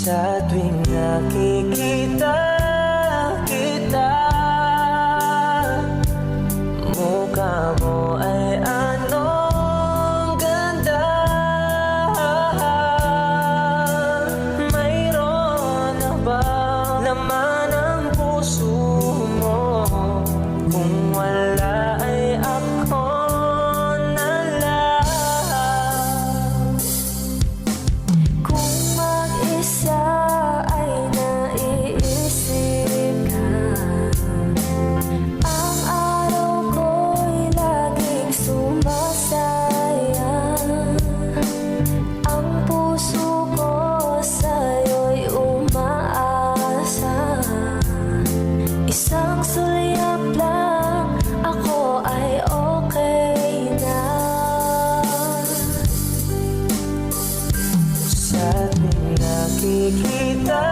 Sa tuwing nakikita kita, mukha mo ay anong ganda. Mayroon na bang laman ang puso mo? Kung wala ay ako na lang. Kung mag-isa ay naiisip ka, ang araw ko'y laging sumasayang. Ang puso ko sa'yo'y umaasa. Isang sulyap lang, ako ay okay na. Sa tuwing nakikita